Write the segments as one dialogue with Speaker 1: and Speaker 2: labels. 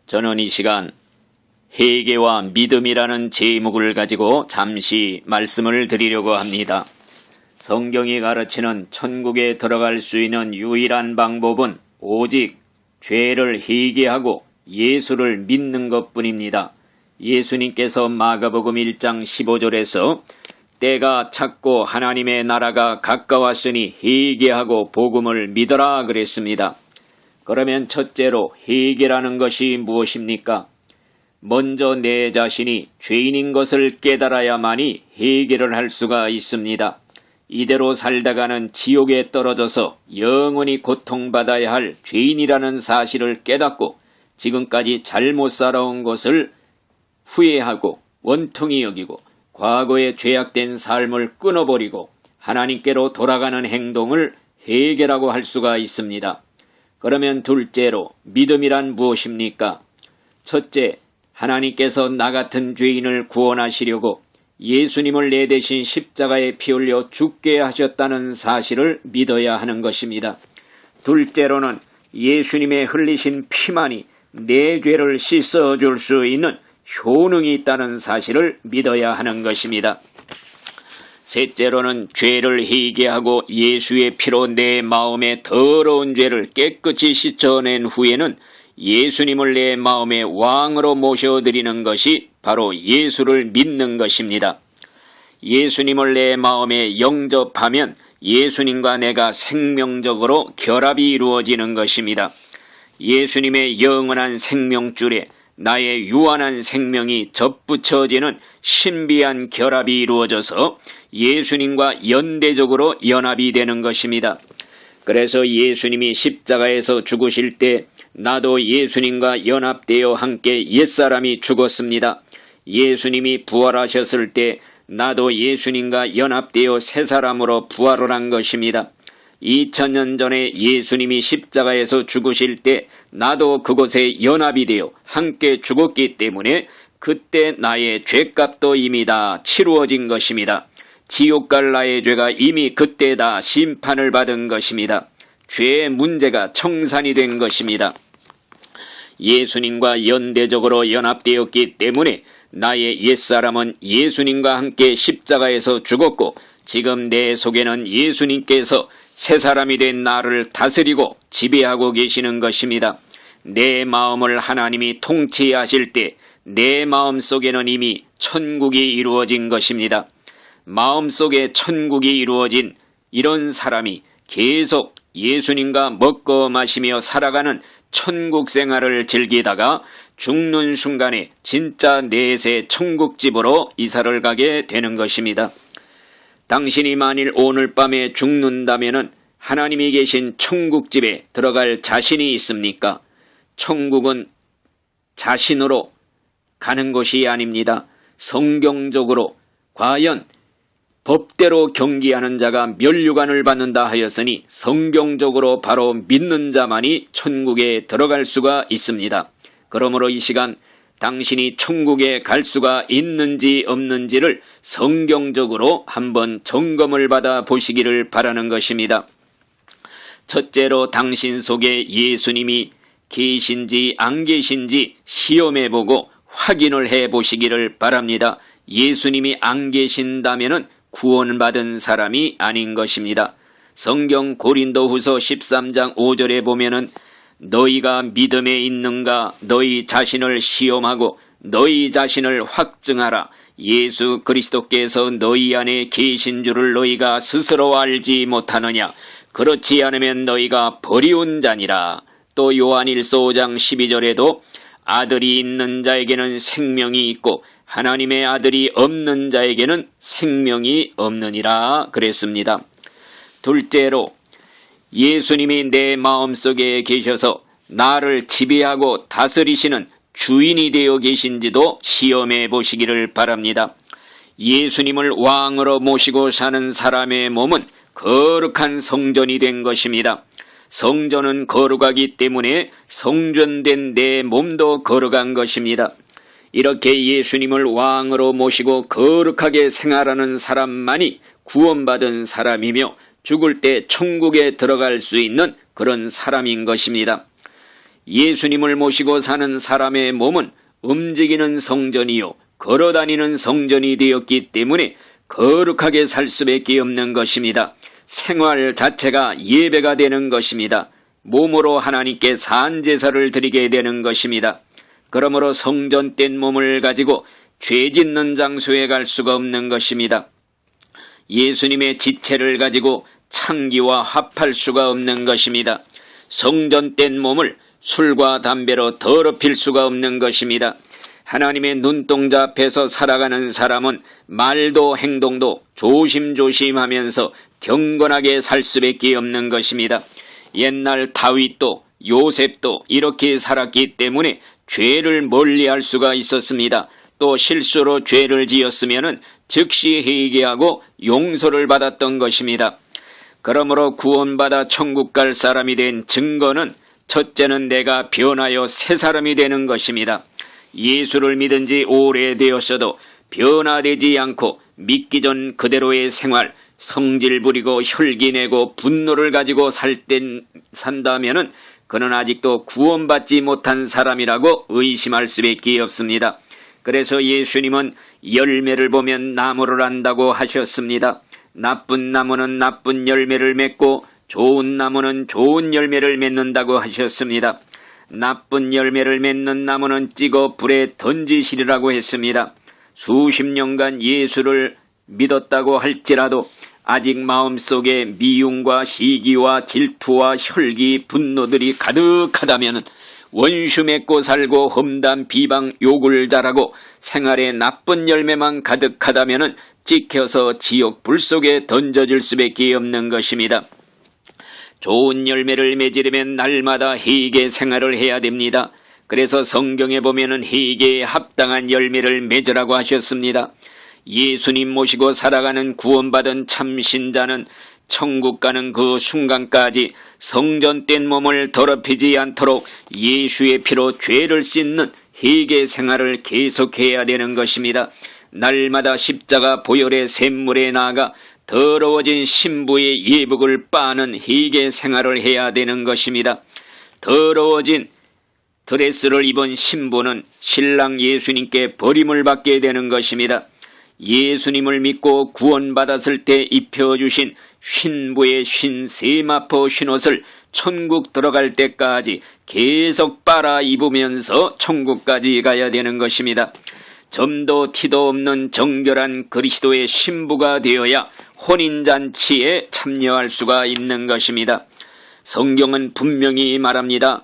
Speaker 1: 저는 이 시간 회개와 믿음이라는 제목을 가지고 잠시 말씀을 드리려고 합니다. 성경이 가르치는 천국에 들어갈 수 있는 유일한 방법은 오직 죄를 회개하고 예수를 믿는 것뿐입니다. 예수님께서 마가복음 1장 15절에서 때가 찼고 하나님의 나라가 가까웠으니 회개하고 복음을 믿어라 그랬습니다. 그러면 첫째로 회개라는 것이 무엇입니까? 먼저 내 자신이 죄인인 것을 깨달아야만이 회개를 할 수가 있습니다. 이대로 살다가는 지옥에 떨어져서 영원히 고통받아야 할 죄인이라는 사실을 깨닫고 지금까지 잘못 살아온 것을 후회하고 원통이 여기고 과거의 죄악된 삶을 끊어버리고 하나님께로 돌아가는 행동을 회개라고 할 수가 있습니다. 그러면 둘째로 믿음이란 무엇입니까? 첫째, 하나님께서 나 같은 죄인을 구원하시려고 예수님을 내 대신 십자가에 피 흘려 죽게 하셨다는 사실을 믿어야 하는 것입니다. 둘째로는 예수님의 흘리신 피만이 내 죄를 씻어줄 수 있는 효능이 있다는 사실을 믿어야 하는 것입니다. 셋째로는 죄를 회개하고 예수의 피로 내 마음의 더러운 죄를 깨끗이 씻어낸 후에는 예수님을 내 마음의 왕으로 모셔드리는 것이 바로 예수를 믿는 것입니다. 예수님을 내 마음에 영접하면 예수님과 내가 생명적으로 결합이 이루어지는 것입니다. 예수님의 영원한 생명줄에 나의 유한한 생명이 접붙여지는 신비한 결합이 이루어져서 예수님과 연대적으로 연합이 되는 것입니다. 그래서 예수님이 십자가에서 죽으실 때 나도 예수님과 연합되어 함께 옛사람이 죽었습니다. 예수님이 부활하셨을 때 나도 예수님과 연합되어 새사람으로 부활을 한 것입니다. 2000년 전에 예수님이 십자가에서 죽으실 때 나도 그곳에 연합이 되어 함께 죽었기 때문에 그때 나의 죄값도 이미 다 치루어진 것입니다. 지옥 갈 나의 죄가 이미 그때 다 심판을 받은 것입니다. 죄의 문제가 청산이 된 것입니다. 예수님과 연대적으로 연합되었기 때문에 나의 옛사람은 예수님과 함께 십자가에서 죽었고 지금 내 속에는 예수님께서 새 사람이 된 나를 다스리고 지배하고 계시는 것입니다. 내 마음을 하나님이 통치하실 때 내 마음 속에는 이미 천국이 이루어진 것입니다. 마음속에 천국이 이루어진 이런 사람이 계속 예수님과 먹고 마시며 살아가는 천국 생활을 즐기다가 죽는 순간에 진짜 내세 천국집으로 이사를 가게 되는 것입니다. 당신이 만일 오늘 밤에 죽는다면은 하나님이 계신 천국집에 들어갈 자신이 있습니까? 천국은 자신으로 가는 것이 아닙니다. 성경적으로 과연 법대로 경기하는 자가 면류관을 받는다 하였으니 성경적으로 바로 믿는 자만이 천국에 들어갈 수가 있습니다. 그러므로 이 시간 당신이 천국에 갈 수가 있는지 없는지를 성경적으로 한번 점검을 받아 보시기를 바라는 것입니다. 첫째로 당신 속에 예수님이 계신지 안 계신지 시험해보고 확인을 해보시기를 바랍니다. 예수님이 안 계신다면은 구원받은 사람이 아닌 것입니다. 성경 고린도후서 13장 5절에 보면은 너희가 믿음에 있는가 너희 자신을 시험하고 너희 자신을 확증하라. 예수 그리스도께서 너희 안에 계신 줄을 너희가 스스로 알지 못하느냐. 그렇지 않으면 너희가 버리운 자니라. 또 요한일서 5장 12절에도 아들이 있는 자에게는 생명이 있고 하나님의 아들이 없는 자에게는 생명이 없느니라 그랬습니다. 둘째로 예수님이 내 마음속에 계셔서 나를 지배하고 다스리시는 주인이 되어 계신지도 시험해 보시기를 바랍니다. 예수님을 왕으로 모시고 사는 사람의 몸은 거룩한 성전이 된 것입니다. 성전은 거룩하기 때문에 성전된 내 몸도 거룩한 것입니다. 이렇게 예수님을 왕으로 모시고 거룩하게 생활하는 사람만이 구원받은 사람이며 죽을 때 천국에 들어갈 수 있는 그런 사람인 것입니다. 예수님을 모시고 사는 사람의 몸은 움직이는 성전이요 걸어다니는 성전이 되었기 때문에 거룩하게 살 수밖에 없는 것입니다. 생활 자체가 예배가 되는 것입니다. 몸으로 하나님께 산제사를 드리게 되는 것입니다. 그러므로 성전된 몸을 가지고 죄 짓는 장소에 갈 수가 없는 것입니다. 예수님의 지체를 가지고 창기와 합할 수가 없는 것입니다. 성전된 몸을 술과 담배로 더럽힐 수가 없는 것입니다. 하나님의 눈동자 앞에서 살아가는 사람은 말도 행동도 조심조심하면서 경건하게 살 수밖에 없는 것입니다. 옛날 다윗도 요셉도 이렇게 살았기 때문에 죄를 멀리할 수가 있었습니다. 또 실수로 죄를 지었으면 즉시 회개하고 용서를 받았던 것입니다. 그러므로 구원받아 천국 갈 사람이 된 증거는 첫째는 내가 변하여 새 사람이 되는 것입니다. 예수를 믿은 지 오래되었어도 변화되지 않고 믿기 전 그대로의 생활, 성질 부리고 혈기내고 분노를 가지고 산다면은 그는 아직도 구원받지 못한 사람이라고 의심할 수밖에 없습니다. 그래서 예수님은 열매를 보면 나무를 안다고 하셨습니다. 나쁜 나무는 나쁜 열매를 맺고 좋은 나무는 좋은 열매를 맺는다고 하셨습니다. 나쁜 열매를 맺는 나무는 찍어 불에 던지시리라고 했습니다. 수십 년간 예수를 믿었다고 할지라도 아직 마음속에 미움과 시기와 질투와 혈기, 분노들이 가득하다면 원수 맺고 살고 험담, 비방, 욕을 잘하고 생활에 나쁜 열매만 가득하다면 찍혀서 지옥 불 속에 던져질 수밖에 없는 것입니다. 좋은 열매를 맺으려면 날마다 회개 생활을 해야 됩니다. 그래서 성경에 보면은 회개에 합당한 열매를 맺으라고 하셨습니다. 예수님 모시고 살아가는 구원받은 참신자는 천국 가는 그 순간까지 성전된 몸을 더럽히지 않도록 예수의 피로 죄를 씻는 회개 생활을 계속해야 되는 것입니다. 날마다 십자가 보혈의 샘물에 나아가 더러워진 신부의 예복을 빠는 회개 생활을 해야 되는 것입니다. 더러워진 드레스를 입은 신부는 신랑 예수님께 버림을 받게 되는 것입니다. 예수님을 믿고 구원받았을 때 입혀주신 신부의 세마포 흰옷을 천국 들어갈 때까지 계속 빨아 입으면서 천국까지 가야 되는 것입니다. 점도 티도 없는 정결한 그리스도의 신부가 되어야 혼인잔치에 참여할 수가 있는 것입니다. 성경은 분명히 말합니다.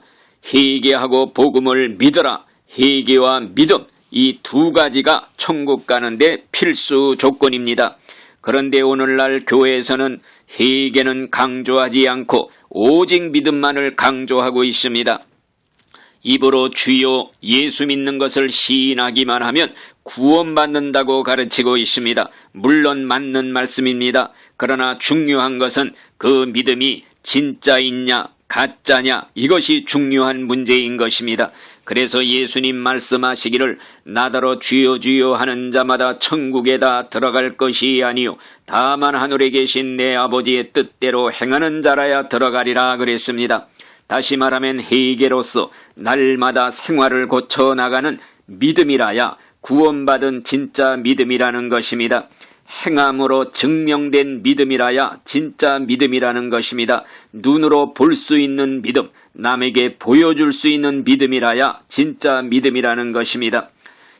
Speaker 1: 회개하고 복음을 믿어라. 회개와 믿음, 이 두 가지가 천국 가는데 필수 조건입니다. 그런데 오늘날 교회에서는 회개는 강조하지 않고 오직 믿음만을 강조하고 있습니다. 입으로 주여 예수 믿는 것을 시인하기만 하면 구원받는다고 가르치고 있습니다. 물론 맞는 말씀입니다. 그러나 중요한 것은 그 믿음이 진짜이냐 가짜냐 이것이 중요한 문제인 것입니다. 그래서 예수님 말씀하시기를 나더러 주여 주여 하는 자마다 천국에 다 들어갈 것이 아니요 다만 하늘에 계신 내 아버지의 뜻대로 행하는 자라야 들어가리라 그랬습니다. 다시 말하면 회개로서 날마다 생활을 고쳐나가는 믿음이라야 구원받은 진짜 믿음이라는 것입니다. 행함으로 증명된 믿음이라야 진짜 믿음이라는 것입니다. 눈으로 볼 수 있는 믿음, 남에게 보여줄 수 있는 믿음이라야 진짜 믿음이라는 것입니다.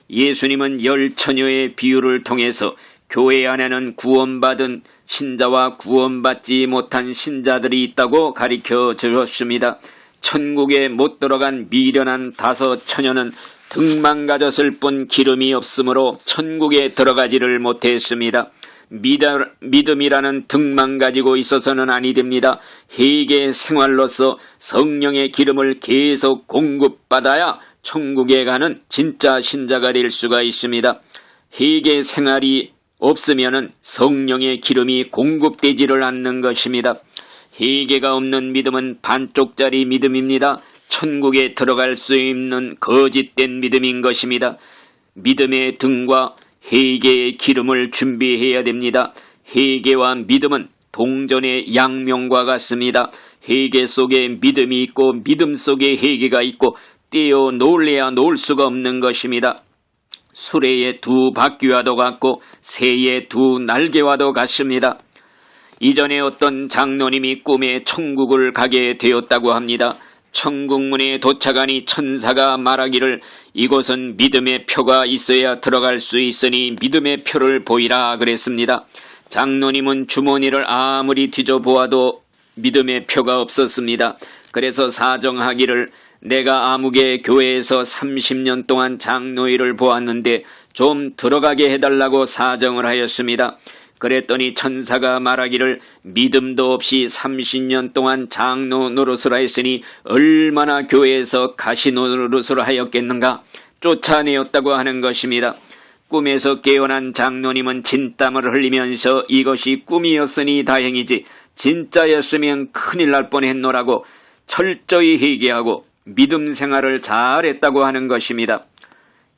Speaker 1: 예수님은 열 처녀의 비유를 통해서 교회 안에는 구원받은 신자와 구원받지 못한 신자들이 있다고 가르쳐 주었습니다. 천국에 못 들어간 미련한 5 처녀는 등만 가졌을 뿐 기름이 없으므로 천국에 들어가지를 못했습니다. 믿음이라는 등만 가지고 있어서는 아니 됩니다. 회개 생활로서 성령의 기름을 계속 공급받아야 천국에 가는 진짜 신자가 될 수가 있습니다. 회개 생활이 없으면은 성령의 기름이 공급되지를 않는 것입니다. 회개가 없는 믿음은 반쪽짜리 믿음입니다. 천국에 들어갈 수 있는 거짓된 믿음인 것입니다. 믿음의 등과 회개의 기름을 준비해야 됩니다. 회개와 믿음은 동전의 양면과 같습니다. 회개 속에 믿음이 있고 믿음 속에 회개가 있고 떼어 놓을래야 놓을 수가 없는 것입니다. 수레의 두 바퀴와도 같고 새의 두 날개와도 같습니다. 이전에 어떤 장로님이 꿈에 천국을 가게 되었다고 합니다. 천국문에 도착하니 천사가 말하기를 이곳은 믿음의 표가 있어야 들어갈 수 있으니 믿음의 표를 보이라 그랬습니다. 장로님은 주머니를 아무리 뒤져보아도 믿음의 표가 없었습니다. 그래서 사정하기를 내가 아무개 교회에서 30년 동안 장로일을 보았는데 좀 들어가게 해달라고 사정을 하였습니다. 그랬더니 천사가 말하기를 믿음도 없이 30년 동안 장로 노릇을 하였으니 얼마나 교회에서 가시 노릇을 하였겠는가 쫓아내었다고 하는 것입니다. 꿈에서 깨어난 장로님은 진땀을 흘리면서 이것이 꿈이었으니 다행이지 진짜였으면 큰일 날 뻔했노라고 철저히 회개하고 믿음 생활을 잘했다고 하는 것입니다.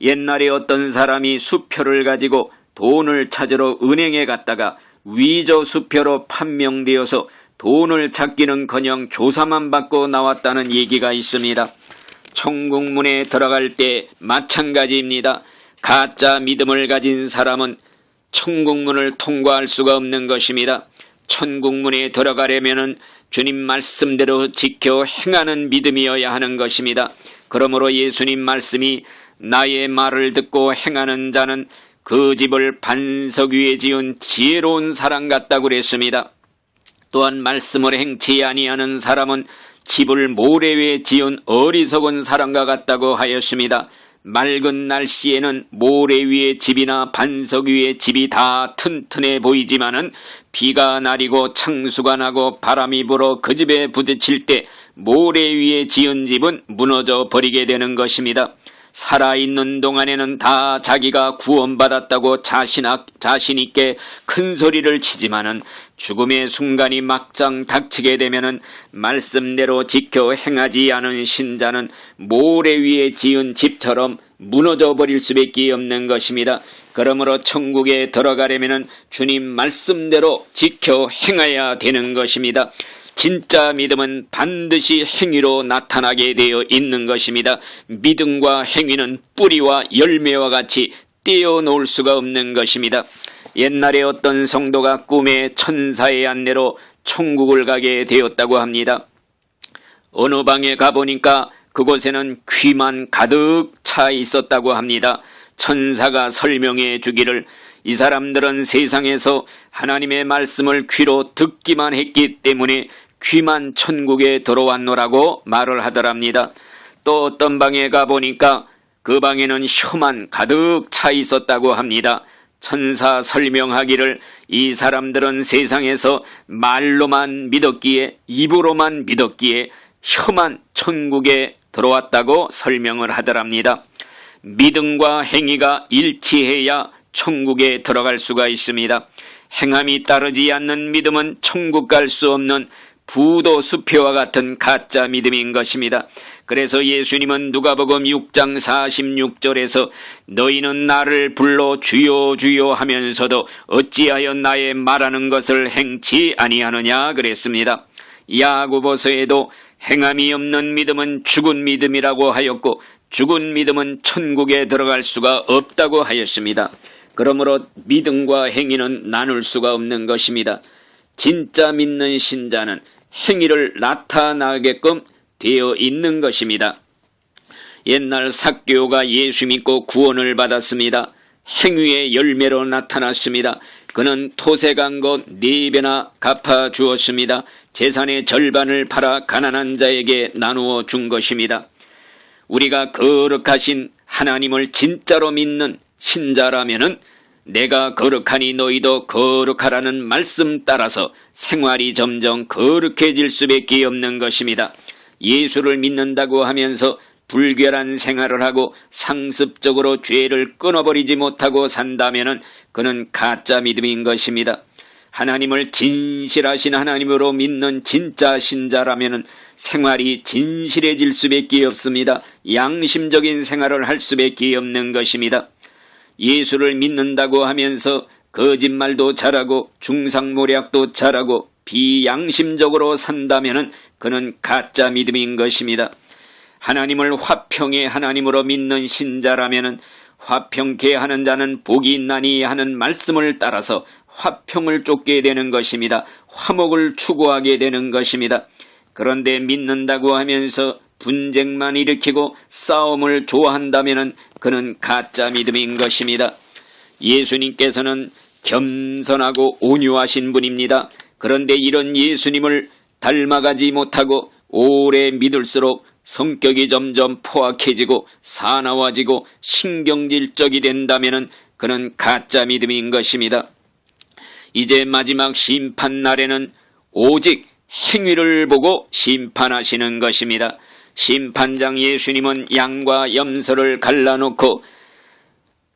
Speaker 1: 옛날에 어떤 사람이 수표를 가지고 돈을 찾으러 은행에 갔다가 위조 수표로 판명되어서 돈을 찾기는커녕 조사만 받고 나왔다는 얘기가 있습니다. 천국문에 들어갈 때 마찬가지입니다. 가짜 믿음을 가진 사람은 천국문을 통과할 수가 없는 것입니다. 천국문에 들어가려면은 주님 말씀대로 지켜 행하는 믿음이어야 하는 것입니다. 그러므로 예수님 말씀이 나의 말을 듣고 행하는 자는 그 집을 반석 위에 지은 지혜로운 사람 같다고 그랬습니다. 또한 말씀을 행치 아니하는 사람은 집을 모래 위에 지은 어리석은 사람과 같다고 하였습니다. 맑은 날씨에는 모래 위에 집이나 반석 위에 집이 다 튼튼해 보이지만은 비가 내리고 창수가 나고 바람이 불어 그 집에 부딪힐 때 모래 위에 지은 집은 무너져 버리게 되는 것입니다. 살아있는 동안에는 다 자기가 구원받았다고 자신있게 큰 소리를 치지만은 죽음의 순간이 막상 닥치게 되면은 말씀대로 지켜 행하지 않은 신자는 모래 위에 지은 집처럼 무너져 버릴 수밖에 없는 것입니다. 그러므로 천국에 들어가려면은 주님 말씀대로 지켜 행해야 되는 것입니다. 진짜 믿음은 반드시 행위로 나타나게 되어 있는 것입니다. 믿음과 행위는 뿌리와 열매와 같이 떼어놓을 수가 없는 것입니다. 옛날에 어떤 성도가 꿈에 천사의 안내로 천국을 가게 되었다고 합니다. 어느 방에 가보니까 그곳에는 귀만 가득 차 있었다고 합니다. 천사가 설명해 주기를 이 사람들은 세상에서 하나님의 말씀을 귀로 듣기만 했기 때문에 귀만 천국에 들어왔노라고 말을 하더랍니다. 또 어떤 방에 가보니까 그 방에는 혀만 가득 차 있었다고 합니다. 천사 설명하기를 이 사람들은 세상에서 말로만 믿었기에 입으로만 믿었기에 혀만 천국에 들어왔다고 설명을 하더랍니다. 믿음과 행위가 일치해야 천국에 들어갈 수가 있습니다. 행함이 따르지 않는 믿음은 천국 갈 수 없는 부도 수표와 같은 가짜 믿음인 것입니다. 그래서 예수님은 누가복음 6장 46절에서 너희는 나를 불러 주여 주여 하면서도 어찌하여 나의 말하는 것을 행치 아니하느냐 그랬습니다. 야고보서에도 행함이 없는 믿음은 죽은 믿음이라고 하였고 죽은 믿음은 천국에 들어갈 수가 없다고 하였습니다. 그러므로 믿음과 행위는 나눌 수가 없는 것입니다. 진짜 믿는 신자는 행위를 나타나게끔 되어 있는 것입니다. 옛날 삭개오가 예수 믿고 구원을 받았습니다. 행위의 열매로 나타났습니다. 그는 토색한 것 4배나 갚아 주었습니다. 재산의 절반을 팔아 가난한 자에게 나누어 준 것입니다. 우리가 거룩하신 하나님을 진짜로 믿는 신자라면은 내가 거룩하니 너희도 거룩하라는 말씀 따라서 생활이 점점 거룩해질 수밖에 없는 것입니다. 예수를 믿는다고 하면서 불결한 생활을 하고 상습적으로 죄를 끊어버리지 못하고 산다면은 그는 가짜 믿음인 것입니다. 하나님을 진실하신 하나님으로 믿는 진짜 신자라면은 생활이 진실해질 수밖에 없습니다. 양심적인 생활을 할 수밖에 없는 것입니다. 예수를 믿는다고 하면서 거짓말도 잘하고 중상모략도 잘하고 비양심적으로 산다면은 그는 가짜 믿음인 것입니다. 하나님을 화평의 하나님으로 믿는 신자라면은 화평케 하는 자는 복이 있나니 하는 말씀을 따라서 화평을 쫓게 되는 것입니다. 화목을 추구하게 되는 것입니다. 그런데 믿는다고 하면서 분쟁만 일으키고 싸움을 좋아한다면은 그는 가짜 믿음인 것입니다. 예수님께서는 겸손하고 온유하신 분입니다. 그런데 이런 예수님을 닮아가지 못하고 오래 믿을수록 성격이 점점 포악해지고 사나워지고 신경질적이 된다면 그는 가짜 믿음인 것입니다. 이제 마지막 심판날에는 오직 행위를 보고 심판하시는 것입니다. 심판장 예수님은 양과 염소를 갈라놓고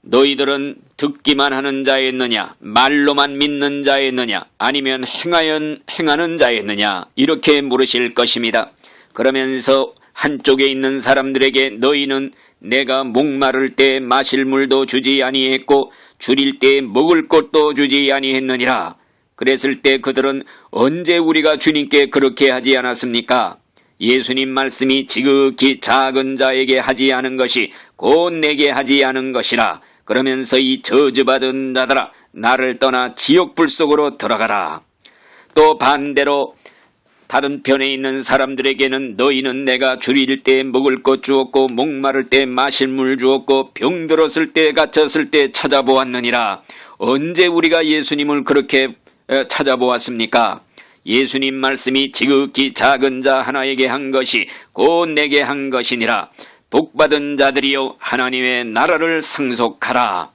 Speaker 1: 너희들은 듣기만 하는 자였느냐, 말로만 믿는 자였느냐, 아니면 행하는 자였느냐, 이렇게 물으실 것입니다. 그러면서 한쪽에 있는 사람들에게 너희는 내가 목마를 때 마실 물도 주지 아니했고 줄일 때 먹을 것도 주지 아니했느니라. 그랬을 때 그들은 언제 우리가 주님께 그렇게 하지 않았습니까? 예수님 말씀이 지극히 작은 자에게 하지 않은 것이 곧 내게 하지 않은 것이라. 그러면서 이 저주받은 자들아 나를 떠나 지옥불 속으로 들어가라. 또 반대로 다른 편에 있는 사람들에게는 너희는 내가 줄일 때 먹을 것 주었고 목마를 때 마실 물 주었고 병들었을 때 갇혔을 때 찾아보았느니라. 언제 우리가 예수님을 그렇게 찾아보았습니까? 예수님 말씀이 지극히 작은 자 하나에게 한 것이 곧 내게 한 것이니라. 복받은 자들이여 하나님의 나라를 상속하라.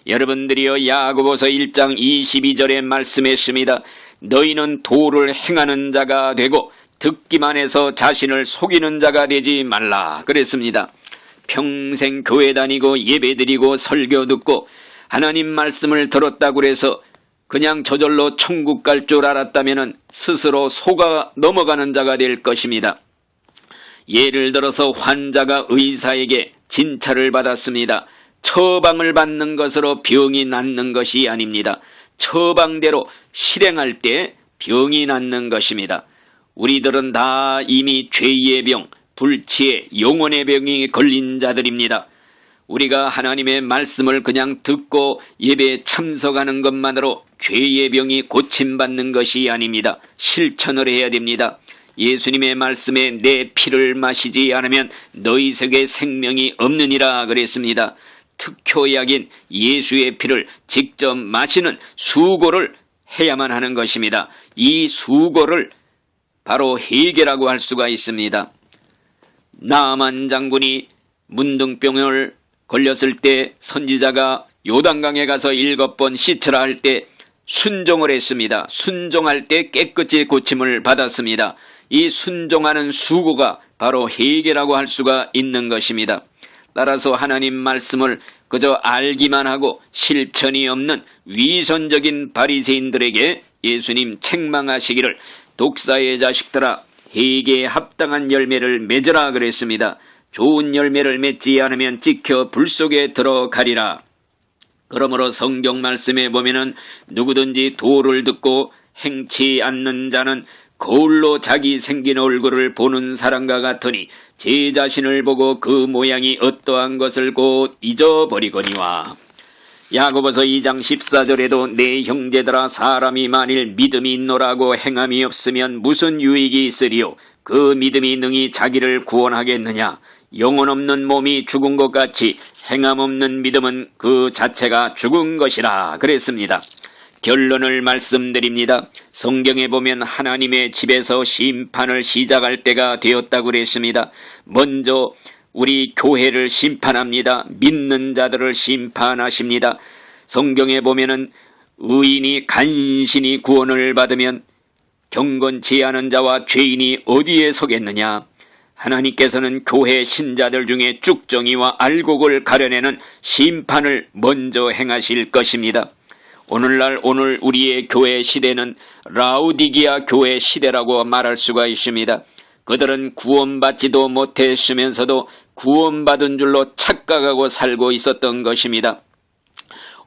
Speaker 1: 여러분들이여 야고보서 1장 22절에 말씀했습니다. 너희는 도를 행하는 자가 되고 듣기만 해서 자신을 속이는 자가 되지 말라 그랬습니다. 평생 교회 다니고 예배드리고 설교 듣고 하나님 말씀을 들었다고 해서 그냥 저절로 천국 갈 줄 알았다면 스스로 속아 넘어가는 자가 될 것입니다. 예를 들어서 환자가 의사에게 진찰을 받았습니다. 처방을 받는 것으로 병이 낫는 것이 아닙니다. 처방대로 실행할 때 병이 낫는 것입니다. 우리들은 다 이미 죄의 병, 불치의 영혼의 병이 걸린 자들입니다. 우리가 하나님의 말씀을 그냥 듣고 예배에 참석하는 것만으로 죄의 병이 고침받는 것이 아닙니다. 실천을 해야 됩니다. 예수님의 말씀에 내 피를 마시지 않으면 너희 속에 생명이 없느니라 그랬습니다. 특효약인 예수의 피를 직접 마시는 수고를 해야만 하는 것입니다. 이 수고를 바로 해결하고 할 수가 있습니다. 나만 장군이 문둥병을 걸렸을 때 선지자가 요단강에 가서 7번 씻으라 할 때 순종을 했습니다. 순종할 때 깨끗이 고침을 받았습니다. 이 순종하는 수고가 바로 해결하고 할 수가 있는 것입니다. 따라서 하나님 말씀을 그저 알기만 하고 실천이 없는 위선적인 바리새인들에게 예수님 책망하시기를 독사의 자식들아 회개에 합당한 열매를 맺으라 그랬습니다. 좋은 열매를 맺지 않으면 찍혀 불 속에 들어가리라. 그러므로 성경 말씀에 보면은 누구든지 도를 듣고 행치 않는 자는 거울로 자기 생긴 얼굴을 보는 사람과 같으니 제 자신을 보고 그 모양이 어떠한 것을 곧 잊어버리거니와. 야고보서 2장 14절에도 내 형제들아 사람이 만일 믿음이 있노라고 행함이 없으면 무슨 유익이 있으리요. 그 믿음이 능히 자기를 구원하겠느냐. 영혼 없는 몸이 죽은 것 같이 행함 없는 믿음은 그 자체가 죽은 것이라 그랬습니다. 결론을 말씀드립니다. 성경에 보면 하나님의 집에서 심판을 시작할 때가 되었다고 그랬습니다. 먼저 우리 교회를 심판합니다. 믿는 자들을 심판하십니다. 성경에 보면은 의인이 간신히 구원을 받으면 경건치 않은 자와 죄인이 어디에 서겠느냐. 하나님께서는 교회 신자들 중에 쭉정이와 알곡을 가려내는 심판을 먼저 행하실 것입니다. 오늘날 오늘 우리의 교회 시대는 라우디기아 교회 시대라고 말할 수가 있습니다. 그들은 구원받지도 못했으면서도 구원받은 줄로 착각하고 살고 있었던 것입니다.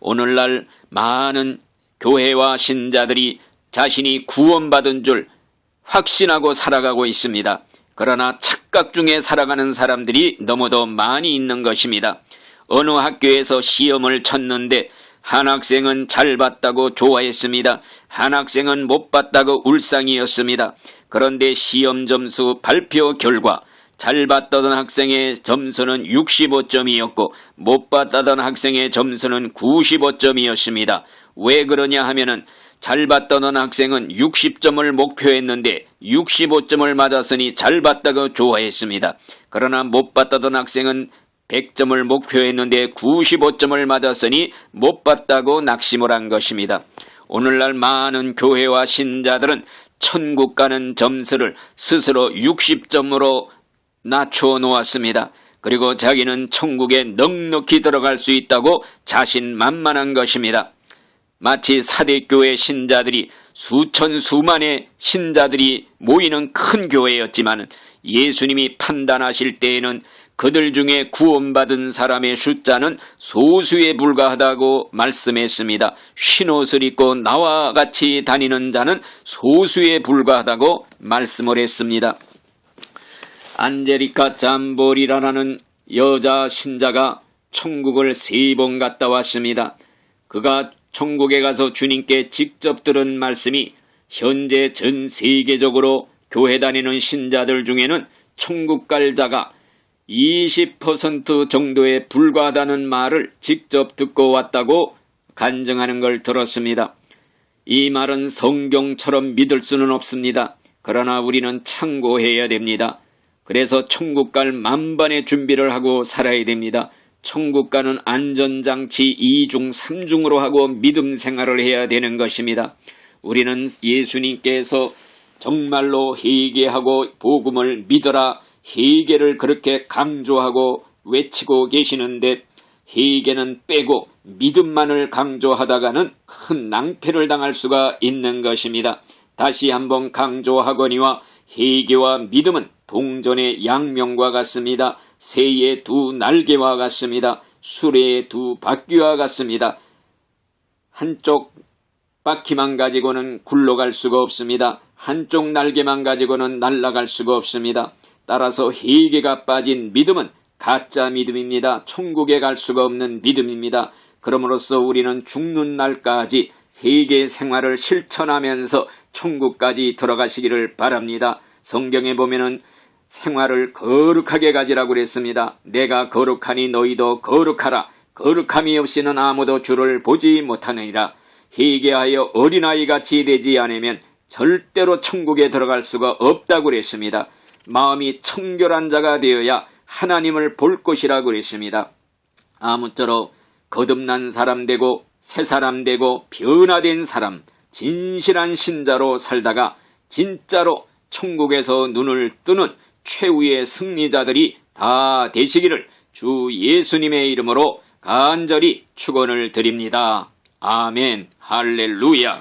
Speaker 1: 오늘날 많은 교회와 신자들이 자신이 구원받은 줄 확신하고 살아가고 있습니다. 그러나 착각 중에 살아가는 사람들이 너무도 많이 있는 것입니다. 어느 학교에서 시험을 쳤는데 한 학생은 잘 봤다고 좋아했습니다. 한 학생은 못 봤다고 울상이었습니다. 그런데 시험 점수 발표 결과 잘 봤다던 학생의 점수는 65점이었고 못 봤다던 학생의 점수는 95점이었습니다. 왜 그러냐 하면은 잘 봤다던 학생은 60점을 목표했는데 65점을 맞았으니 잘 봤다고 좋아했습니다. 그러나 못 봤다던 학생은 100점을 목표했는데 95점을 맞았으니 못 봤다고 낙심을 한 것입니다. 오늘날 많은 교회와 신자들은 천국 가는 점수를 스스로 60점으로 낮추어 놓았습니다. 그리고 자기는 천국에 넉넉히 들어갈 수 있다고 자신만만한 것입니다. 마치 사대교회 신자들이 수천 수만의 신자들이 모이는 큰 교회였지만 예수님이 판단하실 때에는 그들 중에 구원받은 사람의 숫자는 소수에 불과하다고 말씀했습니다. 흰옷을 입고 나와 같이 다니는 자는 소수에 불과하다고 말씀을 했습니다. 안제리카 잠볼이라는 여자 신자가 천국을 3번 갔다 왔습니다. 그가 천국에 가서 주님께 직접 들은 말씀이 현재 전 세계적으로 교회 다니는 신자들 중에는 천국 갈 자가 20% 정도에 불과하다는 말을 직접 듣고 왔다고 간증하는 걸 들었습니다. 이 말은 성경처럼 믿을 수는 없습니다. 그러나 우리는 참고해야 됩니다. 그래서 천국 갈 만반의 준비를 하고 살아야 됩니다. 천국 가는 안전장치 2중 3중으로 하고 믿음 생활을 해야 되는 것입니다. 우리는 예수님께서 정말로 회개하고 복음을 믿어라, 회개를 그렇게 강조하고 외치고 계시는데 회개는 빼고 믿음만을 강조하다가는 큰 낭패를 당할 수가 있는 것입니다. 다시 한번 강조하거니와 회개와 믿음은 동전의 양면과 같습니다. 새의 2 날개와 같습니다. 수레의 2 바퀴와 같습니다. 한쪽 바퀴만 가지고는 굴러갈 수가 없습니다. 한쪽 날개만 가지고는 날아갈 수가 없습니다. 따라서 회개가 빠진 믿음은 가짜 믿음입니다. 천국에 갈 수가 없는 믿음입니다. 그러므로써 우리는 죽는 날까지 회개 생활을 실천하면서 천국까지 들어가시기를 바랍니다. 성경에 보면은 생활을 거룩하게 가지라고 그랬습니다. 내가 거룩하니 너희도 거룩하라. 거룩함이 없이는 아무도 주를 보지 못하느니라. 회개하여 어린아이같이 되지 않으면 절대로 천국에 들어갈 수가 없다고 그랬습니다. 마음이 청결한 자가 되어야 하나님을 볼 것이라고 그랬습니다. 아무쪼록 거듭난 사람 되고 새 사람 되고 변화된 사람, 진실한 신자로 살다가 진짜로 천국에서 눈을 뜨는 최후의 승리자들이 다 되시기를 주 예수님의 이름으로 간절히 축원을 드립니다. 아멘. 할렐루야.